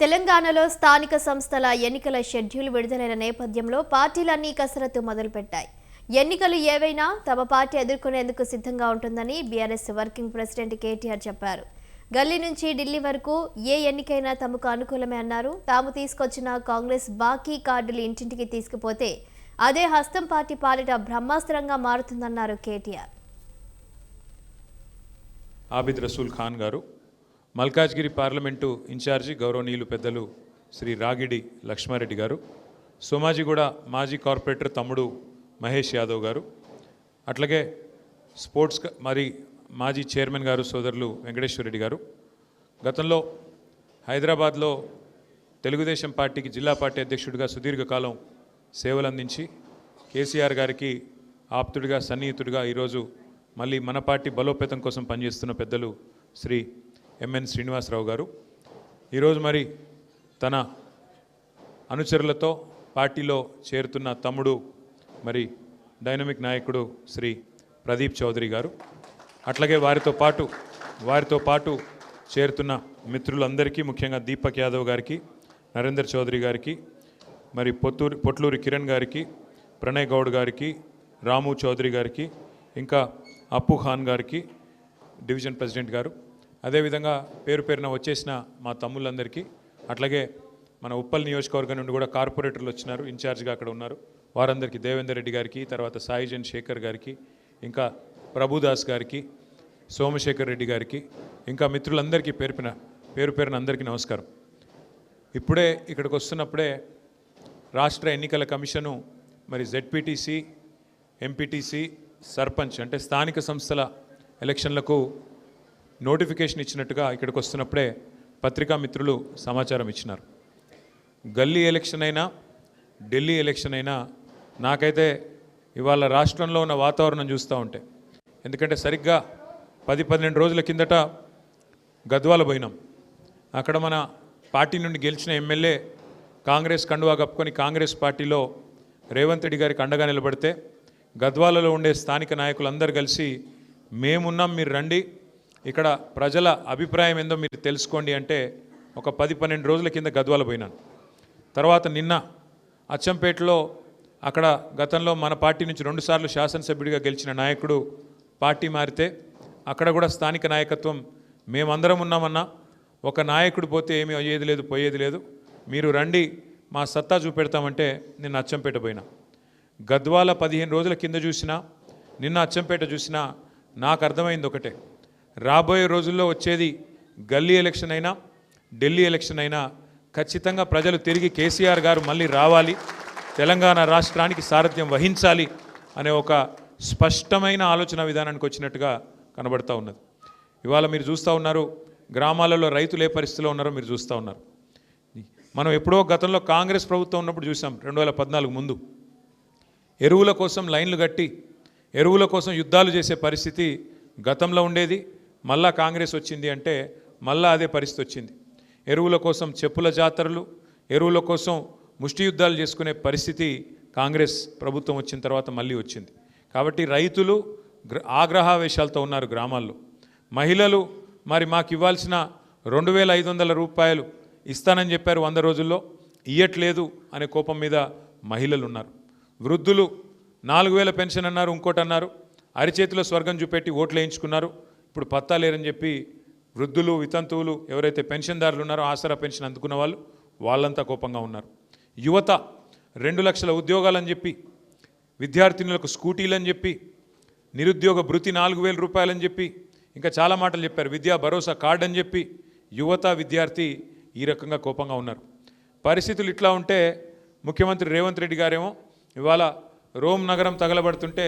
తెలంగాణలో స్థానిక సంస్థల ఎన్నికల షెడ్యూల్ విడుదలైన నేపథ్యంలో పార్టీలన్నీ కసరత్తు మొదలుపెట్టాయి. ఎన్నికలు ఏవైనా తమ పార్టీ ఎదుర్కొనేందుకు సిద్ధంగా ఉంటుందని బీఆర్ఎస్ వర్కింగ్ ప్రెసిడెంట్ కేటీఆర్ చెప్పారు. గల్లీ నుంచి ఢిల్లీ వరకు ఏ ఎన్నికైనా తమకు అనుకూలమే అన్నారు. తాము తీసుకొచ్చిన కాంగ్రెస్ బాకీ కార్డులు ఇంటింటికి తీసుకుపోతే అదే హస్తం పార్టీ పాలిట బ్రహ్మాస్త్రంగా మారుతుందన్నారు కేటీఆర్. ఆబిద్ రసూల్ ఖాన్ గారు, మల్కాజ్గిరి పార్లమెంటు ఇన్ఛార్జి గౌరవనీయులు పెద్దలు శ్రీ రాగిడి లక్ష్మారెడ్డి గారు, సోమాజిగూడ మాజీ కార్పొరేటర్ తమ్ముడు మహేష్ యాదవ్ గారు, అట్లాగే స్పోర్ట్స్ మరి మాజీ చైర్మన్ గారు సోదరులు వెంకటేశ్వరరెడ్డి గారు, గతంలో హైదరాబాద్లో తెలుగుదేశం పార్టీకి జిల్లా పార్టీ అధ్యక్షుడిగా సుదీర్ఘకాలం సేవలు అందించి కేసీఆర్ గారికి ఆప్తుడిగా సన్నిహితుడిగా ఈరోజు మళ్ళీ మన పార్టీ బలోపేతం కోసం పనిచేస్తున్న పెద్దలు శ్రీ ఎంఎన్ శ్రీనివాసరావు గారు, ఈరోజు మరి తన అనుచరులతో పార్టీలో చేరుతున్న తమ్ముడు మరి డైనమిక్ నాయకుడు శ్రీ ప్రదీప్ చౌదరి గారు, అట్లాగే వారితో పాటు చేరుతున్న మిత్రులందరికీ, ముఖ్యంగా దీపక్ యాదవ్ గారికి, నరేందర్ చౌదరి గారికి, మరి పొట్లూరి కిరణ్ గారికి, ప్రణయ్ గౌడ్ గారికి, రాము చౌదరి గారికి, ఇంకా అప్పు ఖాన్ గారికి, డివిజన్ ప్రెసిడెంట్ గారు, అదేవిధంగా పేరు పేరున వచ్చేసిన మా తమ్ముళ్ళందరికీ, అట్లాగే మన ఉప్పల్ నియోజకవర్గం నుండి కూడా కార్పొరేటర్లు వచ్చినారు, ఇన్ఛార్జ్గా అక్కడ ఉన్నారు, వారందరికీ దేవేందర్ రెడ్డి గారికి, తర్వాత సాయిజన్ శేఖర్ గారికి, ఇంకా ప్రభుదాస్ గారికి, సోమశేఖర్ రెడ్డి గారికి, ఇంకా మిత్రులందరికీ పేరు పేరున అందరికీ నమస్కారం. ఇప్పుడే ఇక్కడికి వస్తున్నప్పుడే రాష్ట్ర ఎన్నికల కమిషను మరి జెడ్పీటీసీ, ఎంపీటీసీ, సర్పంచ్ అంటే స్థానిక సంస్థల ఎలక్షన్లకు నోటిఫికేషన్ ఇచ్చినట్టుగా ఇక్కడికి వస్తున్నప్పుడే పత్రికా మిత్రులు సమాచారం ఇచ్చినారు. గల్లీ ఎలక్షన్ అయినా ఢిల్లీ ఎలక్షన్ అయినా నాకైతే ఇవాళ రాష్ట్రంలో ఉన్న వాతావరణం చూస్తూ ఉంటే, ఎందుకంటే సరిగ్గా 10-12 రోజుల కిందట గద్వాల పోయినాం. అక్కడ మన పార్టీ నుండి గెలిచిన ఎమ్మెల్యే కాంగ్రెస్ కండువా కప్పుకొని కాంగ్రెస్ పార్టీలో రేవంత్ రెడ్డి గారికి అండగా నిలబడితే గద్వాలలో ఉండే స్థానిక నాయకులందరూ కలిసి మేమున్నాం, మీరు రండి, ఇక్కడ ప్రజల అభిప్రాయం ఏందో మీరు తెలుసుకోండి అంటే ఒక 10-12 రోజుల కింద గద్వాల పోయినాను. తర్వాత నిన్న అచ్చంపేటలో అక్కడ గతంలో మన పార్టీ నుంచి 2 సార్లు శాసనసభ్యుడిగా గెలిచిన నాయకుడు పార్టీ మారితే అక్కడ కూడా స్థానిక నాయకత్వం మేమందరం ఉన్నామన్నా, ఒక నాయకుడు పోతే ఏమీ అయ్యేది లేదు, పోయేది లేదు, మీరు రండి, మా సత్తా చూపెడతామంటే నిన్న అచ్చంపేట పోయినా. గద్వాల 15 రోజుల కింద చూసినా, నిన్న అచ్చంపేట చూసినా నాకు అర్థమైంది ఒకటే, రాబోయే రోజుల్లో వచ్చేది గల్లీ ఎలక్షన్ అయినా ఢిల్లీ ఎలక్షన్ అయినా ఖచ్చితంగా ప్రజలు తిరిగి కేసీఆర్ గారు మళ్ళీ రావాలి, తెలంగాణ రాష్ట్రానికి సారథ్యం వహించాలి అనే ఒక స్పష్టమైన ఆలోచన విధానానికి వచ్చినట్టుగా కనబడుతూ ఉన్నది. ఇవాళ మీరు చూస్తూ ఉన్నారు, గ్రామాలలో రైతులు ఏ పరిస్థితిలో ఉన్నారో మీరు చూస్తూ ఉన్నారు. మనం ఎప్పుడో గతంలో కాంగ్రెస్ ప్రభుత్వం ఉన్నప్పుడు చూసాం, 2014 ముందు ఎరువుల కోసం లైన్లు కట్టి ఎరువుల కోసం యుద్ధాలు చేసే పరిస్థితి గతంలో ఉండేది. మళ్ళా కాంగ్రెస్ వచ్చింది అంటే మళ్ళా అదే పరిస్థితి వచ్చింది. ఎరువుల కోసం చెప్పుల జాతరలు, ఎరువుల కోసం ముష్టి యుద్ధాలు చేసుకునే పరిస్థితి కాంగ్రెస్ ప్రభుత్వం వచ్చిన తర్వాత మళ్ళీ వచ్చింది. కాబట్టి రైతులు ఆగ్రహావేశాలతో ఉన్నారు గ్రామాల్లో. మహిళలు మరి మాకు ఇవ్వాల్సిన 2500 రూపాయలు ఇస్తానని చెప్పారు 100 రోజుల్లో, ఇయ్యట్లేదు అనే కోపం మీద మహిళలు ఉన్నారు. వృద్ధులు 4000 పెన్షన్ అన్నారు, ఇంకోటి అన్నారు, అరిచేతిలో స్వర్గం చూపెట్టి ఓట్లు వేయించుకున్నారు. ఇప్పుడు పత్తా లేరని చెప్పి వృద్ధులు, వితంతువులు ఎవరైతే పెన్షన్దారులు ఉన్నారో, ఆసరా పెన్షన్ అందుకున్న వాళ్ళంతా కోపంగా ఉన్నారు. యువత 2 లక్షల ఉద్యోగాలని చెప్పి, విద్యార్థినులకు స్కూటీలని చెప్పి, నిరుద్యోగ భృతి 4000 రూపాయలని చెప్పి, ఇంకా చాలా మాటలు చెప్పారు, విద్యా భరోసా కార్డు అని చెప్పి యువత, విద్యార్థి ఈ రకంగా కోపంగా ఉన్నారు. పరిస్థితులు ఇట్లా ఉంటే ముఖ్యమంత్రి రేవంత్ రెడ్డి గారేమో ఇవాళ రోమ్ నగరం తగలబడుతుంటే